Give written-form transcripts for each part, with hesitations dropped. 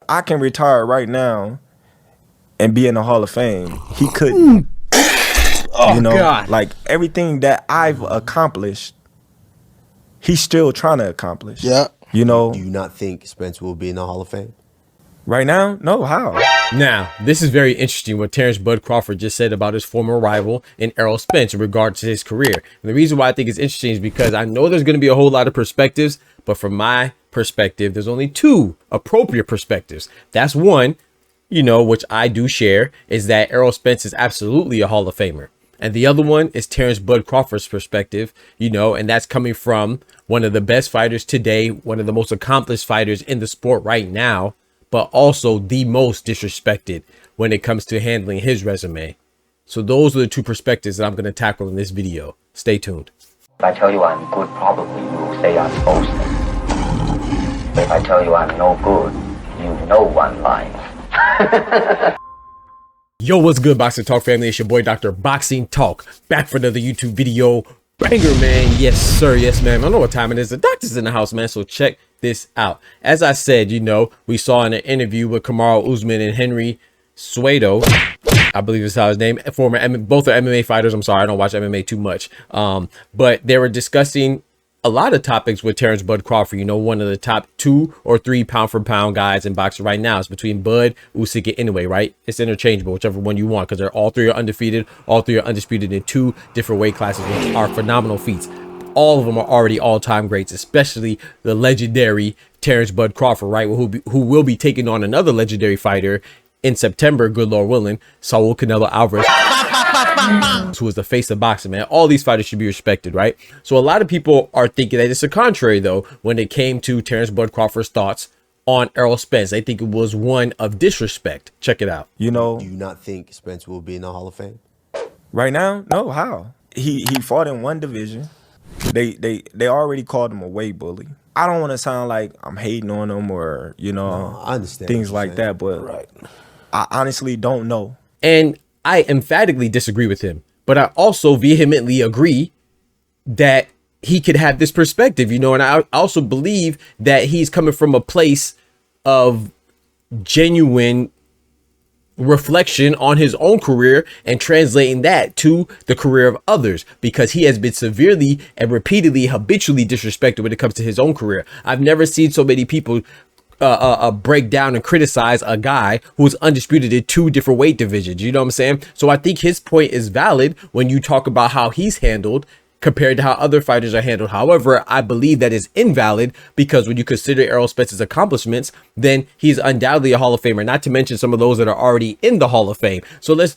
I can retire right now and be in the Hall of Fame. He couldn't. Oh, you know, God. like everything that I've accomplished, he's still trying to accomplish. Yeah. You know, Do you not think Spence will be in the Hall of Fame? right now, no, how? Now, this is very interesting what Terence Bud Crawford just said about his former rival in Errol Spence in regards to his career. And the reason why I think it's interesting is because I know there's going to be a whole lot of perspectives, but from my perspective, there's only two appropriate perspectives. That's one, you know, which I do share, is that Errol Spence is absolutely a Hall of Famer. And the other one is Terence Bud Crawford's perspective, you know, and that's coming from one of the best fighters today, one of the most accomplished fighters in the sport right now, but also the most disrespected when it comes to handling his resume. So those are the two perspectives that I'm going to tackle in this video. Stay tuned. If I tell you I'm good, probably you will say I'm boasting. But if I tell you I'm no good, you know one lying. Yo, what's good, Boxing Talk family? It's your boy, Dr. Boxing Talk, back for another YouTube video. Banger, man. Yes, sir. Yes, ma'am. I don't know what time it is. The doctor's in the house, man. So check this out. As I said, you know, we saw in an interview with Kamaru Usman and Henry Cejudo, I believe is how his name, both are MMA fighters. I'm sorry, I don't watch MMA too much. But they were discussing a lot of topics with Terence Bud Crawford, you know, one of the top 2 or 3 pound for pound guys in boxing right now. It's between Bud, Usyk, and Inoue, right? It's interchangeable, whichever one you want, because they're all three are undefeated. All three are undisputed in 2 different weight classes, which are phenomenal feats. All of them are already all-time greats, especially the legendary Terence Bud Crawford, right? Who will be taking on another legendary fighter in September, good Lord willing, Saul Canelo Alvarez, who is the face of boxing, man. All these fighters should be respected, right? So a lot of people are thinking that it's the contrary, though, when it came to Terence Bud Crawford's thoughts on Errol Spence. They think it was one of disrespect. Check it out. You know, Do you not think Spence will be in the Hall of Fame? right now, no, how? He fought in one division. They already called him a weight bully. I don't want to sound like I'm hating on him or, you know, No, I understand things what you're like saying. that, but Right. I honestly don't know. And I emphatically disagree with him, but I also vehemently agree that he could have this perspective, you know, and I also believe that he's coming from a place of genuine reflection on his own career and translating that to the career of others, because he has been severely and repeatedly habitually disrespected when it comes to his own career. I've never seen so many people break down and criticize a guy who's undisputed in 2 different weight divisions. You know what I'm saying? So I think his point is valid when you talk about how he's handled compared to how other fighters are handled. However, I believe that is invalid, because when you consider Errol Spence's accomplishments, then he's undoubtedly a Hall of Famer, not to mention some of those that are already in the Hall of Fame. So let's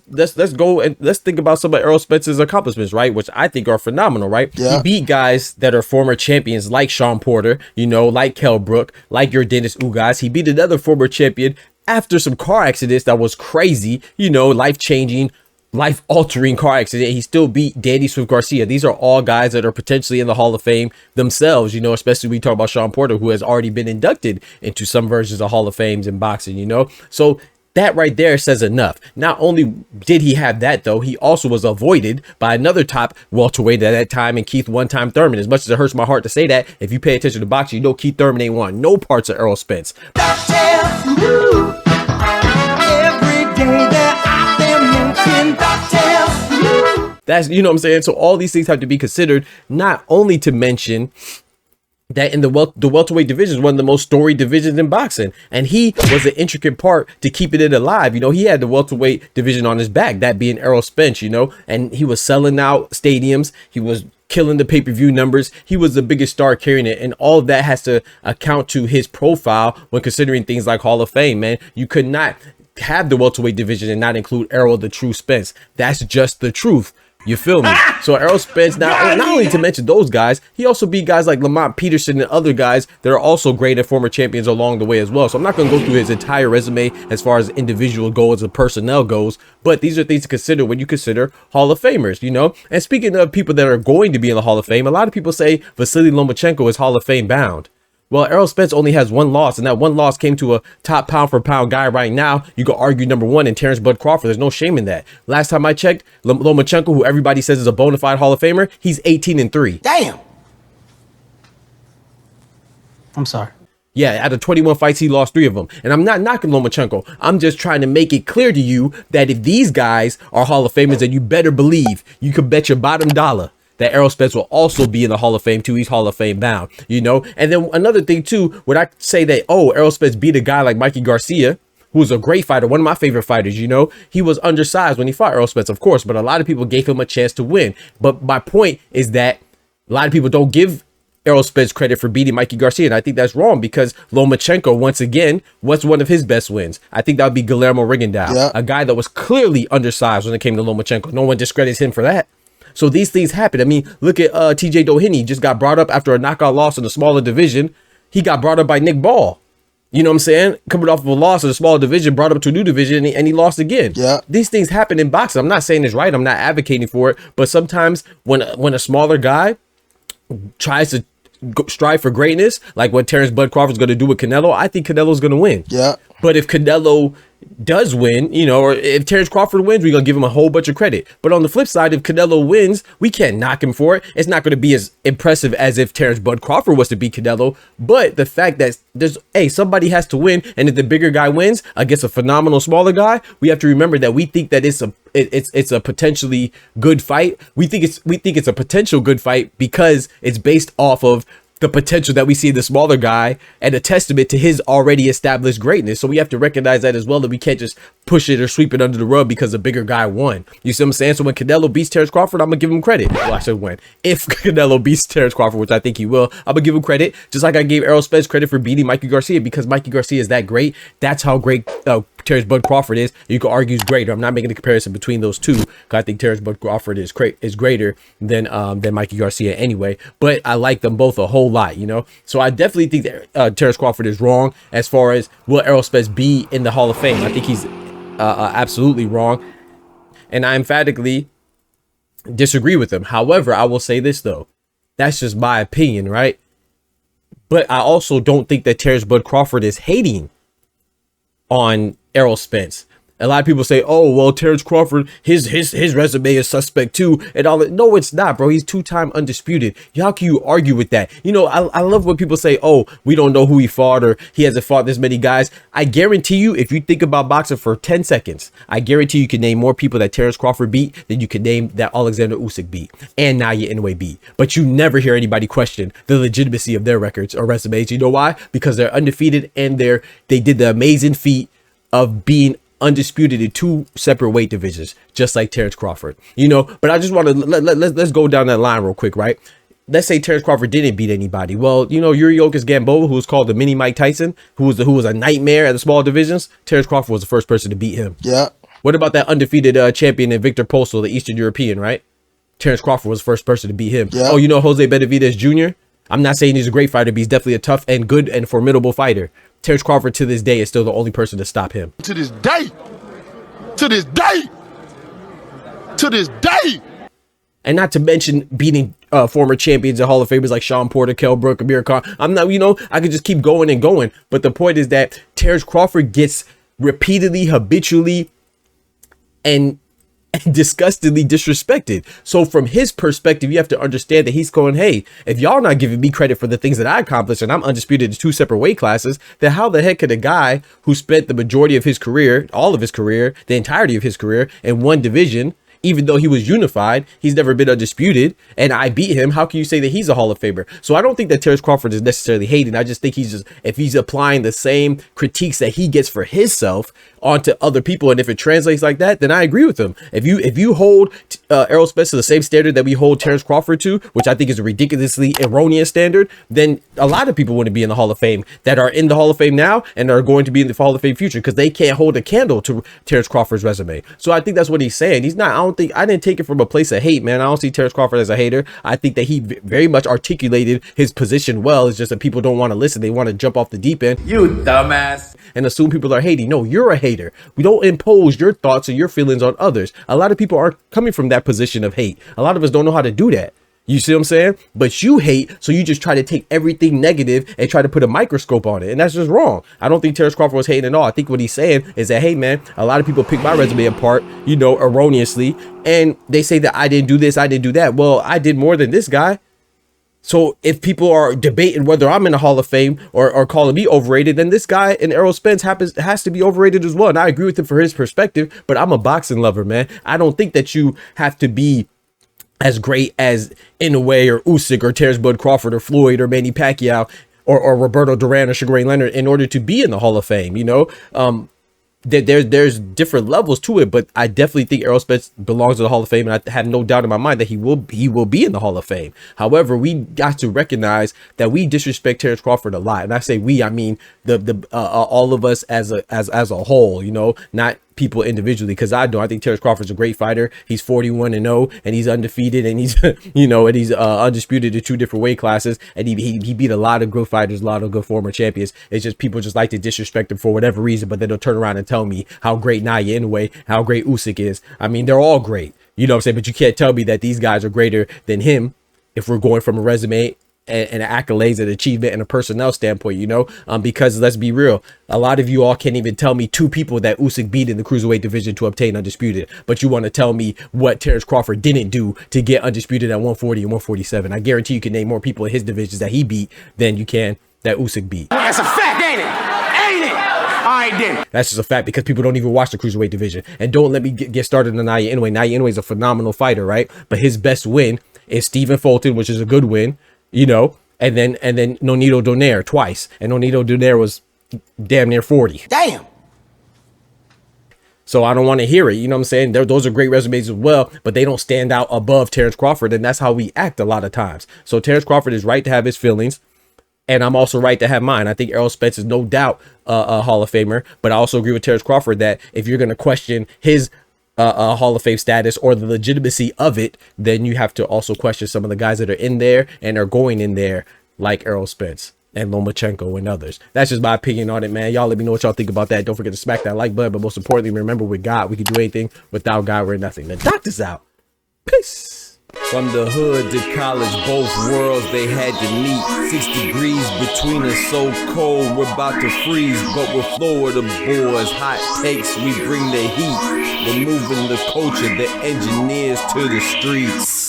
go and let's think about some of Errol Spence's accomplishments, right? Which I think are phenomenal, right? Yeah. He beat guys that are former champions like Sean Porter, you know, like Kell Brook, like your Dennis Ugas. He beat another former champion after some car accidents that was crazy, you know, life-changing, life-altering car accident. He still beat Danny Swift Garcia. These are all guys that are potentially in the Hall of Fame themselves, you know, especially we talk about Sean Porter, who has already been inducted into some versions of Hall of Fames in boxing, you know. So that right there says enough. Not only did he have that, though, he also was avoided by another top welterweight at that time, and Keith one-time Thurman. As much as it hurts my heart to say that, if you pay attention to boxing, you know Keith Thurman ain't won no parts of Errol Spence. That's, you know what I'm saying? So all these things have to be considered, not only to mention that in the welterweight division is one of the most storied divisions in boxing, and he was an intricate part to keeping it alive. You know, he had the welterweight division on his back, that being Errol Spence, you know, and he was selling out stadiums. He was killing the pay-per-view numbers. He was the biggest star carrying it, and all of that has to account to his profile when considering things like Hall of Fame, man. You could not have the welterweight division and not include Errol the True Spence. That's just the truth. You feel me? So Errol Spence, not only to mention those guys, he also beat guys like Lamont Peterson and other guys that are also great and former champions along the way as well. So I'm not going to go through his entire resume as far as individual goals and personnel goes, but these are things to consider when you consider Hall of Famers, you know? And speaking of people that are going to be in the Hall of Fame, a lot of people say Vasily Lomachenko is Hall of Fame bound. Well, Errol Spence only has 1 loss, and that 1 loss came to a top pound for pound guy right now. You could argue number 1 in Terence Bud Crawford. There's no shame in that. Last time I checked, Lomachenko, who everybody says is a bona fide Hall of Famer, he's 18-3. Damn. I'm sorry. Yeah, out of 21 fights, he lost 3 of them. And I'm not knocking Lomachenko. I'm just trying to make it clear to you that if these guys are Hall of Famers, then you better believe, you could bet your bottom dollar that Errol Spence will also be in the Hall of Fame too. He's Hall of Fame bound, you know? And then another thing too, would I say that, oh, Errol Spence beat a guy like Mikey Garcia, who was a great fighter, one of my favorite fighters, you know? He was undersized when he fought Errol Spence, of course, but a lot of people gave him a chance to win. But my point is that a lot of people don't give Errol Spence credit for beating Mikey Garcia, and I think that's wrong because Lomachenko, once again, what's one of his best wins? I think that would be Guillermo Rigondeaux, a guy that was clearly undersized when it came to Lomachenko. No one discredits him for that. So these things happen. I mean, look at TJ Doheny, just got brought up after a knockout loss in the smaller division. He got brought up by Nick Ball. You know what I'm saying? Coming off of a loss in a smaller division, brought up to a new division, and he lost again. Yeah. These things happen in boxing. I'm not saying it's right. I'm not advocating for it. But sometimes when a smaller guy tries to strive for greatness, like what Terence Bud Crawford's going to do with Canelo, I think Canelo's going to win. Yeah. But if Canelo does win, you know, or if Terence Crawford wins, we're going to give him a whole bunch of credit. But on the flip side, if Canelo wins, we can't knock him for it. It's not going to be as impressive as if Terence Bud Crawford was to beat Canelo. But the fact that somebody has to win, and if the bigger guy wins against a phenomenal smaller guy, we have to remember that we think that it's a potentially good fight. We think it's a potential good fight because it's based off of the potential that we see in the smaller guy and a testament to his already established greatness. So we have to recognize that as well, that we can't just push it or sweep it under the rug because a bigger guy won. You see what I'm saying? So when Canelo beats Terence Crawford, I'm going to give him credit. Well, I said when. If Canelo beats Terence Crawford, which I think he will, I'm going to give him credit. Just like I gave Errol Spence credit for beating Mikey Garcia because Mikey Garcia is that great. That's how great Terence Bud Crawford is. You could argue is greater. I'm not making a comparison between those two because I think Terence Bud Crawford is greater than Mikey Garcia anyway. But I like them both a whole lot, you know. So I definitely think that Terence Crawford is wrong as far as will Errol Spence be in the Hall of Fame. I think he's absolutely wrong, and I emphatically disagree with him. However, I will say this though, that's just my opinion, right? But I also don't think that Terence Bud Crawford is hating on Errol Spence. A lot of people say, oh, well, Terence Crawford, his resume is suspect too, and all that. No, it's not, bro. He's 2-time undisputed. How can you argue with that? You know, I love when people say, oh, we don't know who he fought or he hasn't fought this many guys. I guarantee you, if you think about boxing for 10 seconds, I guarantee you can name more people that Terence Crawford beat than you can name that Alexander Usyk beat and Naya Inoue beat. But you never hear anybody question the legitimacy of their records or resumes. You know why? Because they're undefeated and they did the amazing feat of being undisputed in 2 separate weight divisions, just like Terence Crawford, you know. But I just want to let's go down that line real quick, right? Let's say Terence Crawford didn't beat anybody. Well, you know, Yuriorkis Gamboa, who was called the mini Mike Tyson, who was a nightmare at the small divisions. Terence Crawford was the first person to beat him. Yeah. What about that undefeated champion in Victor Postal, the Eastern European, right? Terence Crawford was the first person to beat him. Yeah. Oh, you know Jose Benavidez Jr.? I'm not saying he's a great fighter, but he's definitely a tough and good and formidable fighter. Terence Crawford to this day is still the only person to stop him. To this day. And not to mention beating former champions and Hall of Famers like Sean Porter, Kell Brook, Amir Khan. I'm not, you know, I could just keep going and going. But the point is that Terence Crawford gets repeatedly, habitually, and disgustingly disrespected. So from his perspective, you have to understand that he's going, hey, if y'all not giving me credit for the things that I accomplished and I'm undisputed in 2 separate weight classes, then how the heck could a guy who spent the majority of his career, all of his career, the entirety of his career in one division, even though he was unified, he's never been undisputed, and I beat him, how can you say that he's a Hall of Famer? So I don't think that Terence Crawford is necessarily hating. I just think if he's applying the same critiques that he gets for himself onto other people, and if it translates like that, then I agree with him. If you hold Errol Spence to the same standard that we hold Terence Crawford to, which I think is a ridiculously erroneous standard, then a lot of people wouldn't be in the Hall of Fame that are in the Hall of Fame now and are going to be in the Hall of Fame future because they can't hold a candle to Terence Crawford's resume. So I think that's what he's saying. He's not, I didn't take it from a place of hate, man. I don't see Terence Crawford as a hater. I think that he very much articulated his position well. It's just that people don't want to listen. They want to jump off the deep end. You dumbass. And assume people are hating. No, you're a hater. We don't impose your thoughts and your feelings on others. A lot of people are coming from that position of hate. A lot of us don't know how to do that. You see what I'm saying? But you hate, so you just try to take everything negative and try to put a microscope on it. And that's just wrong. I don't think Terence Crawford was hating at all. I think what he's saying is that, hey, man, a lot of people pick my resume apart, you know, erroneously. And they say that I didn't do this, I didn't do that. Well, I did more than this guy. So if people are debating whether I'm in the Hall of Fame or calling me overrated, then this guy in Errol Spence has to be overrated as well. And I agree with him for his perspective, but I'm a boxing lover, man. I don't think that you have to be as great as Inoue or Usyk or Terence Crawford or Floyd or Manny Pacquiao or Roberto Duran or Sugar Ray Leonard in order to be in the Hall of Fame, you know? There's different levels to it, but I definitely think Errol Spence belongs to the Hall of Fame, and I have no doubt in my mind that he will be in the Hall of Fame. However, we got to recognize that we disrespect Terence Crawford a lot, and I say we, I mean the all of us as a whole, you know, not people individually, because I think Terence Crawford's a great fighter. He's 41-0 and he's undefeated, and he's you know, and he's undisputed in 2 different weight classes, and he beat a lot of good fighters, a lot of good former champions. It's just people just like to disrespect him for whatever reason, but then they'll turn around and tell me how great Naya Inoue, how great Usyk is. I mean, they're all great, you know what I'm saying, but you can't tell me that these guys are greater than him if we're going from a resume and accolades and achievement and a personnel standpoint, you know, because let's be real, a lot of you all can't even tell me 2 people that Usyk beat in the cruiserweight division to obtain undisputed, but you want to tell me what Terence Crawford didn't do to get undisputed at 140 and 147. I guarantee you can name more people in his divisions that he beat than you can that Usyk beat. That's a fact, ain't it? Ain't it? All right, then. That's just a fact, because people don't even watch the cruiserweight division. And don't let me get started on Naya Inoue. Naya Inoue is a phenomenal fighter, right? But his best win is Stephen Fulton, which is a good win, you know, and then Nonito Donaire twice, and Nonito Donaire was damn near 40. Damn. So I don't want to hear it, you know what I'm saying? Those are great resumes as well, but they don't stand out above Terence Crawford, and that's how we act a lot of times. So Terence Crawford is right to have his feelings, and I'm also right to have mine. I think Errol Spence is no doubt a Hall of Famer, but I also agree with Terence Crawford that if you're going to question his Hall of Fame status or the legitimacy of it, then you have to also question some of the guys that are in there and are going in there, like Errol Spence and Lomachenko and others. That's just my opinion on it, man. Y'all let me know what y'all think about that. Don't forget to smack that like button, but most importantly, remember, with God, we can do anything. Without God, we're nothing. The doctor's out. Peace. From the hood to college, both worlds they had to meet. 6 degrees between us, so cold we're about to freeze. But we're Florida boys, hot takes, we bring the heat. We're moving the culture, the engineers to the streets.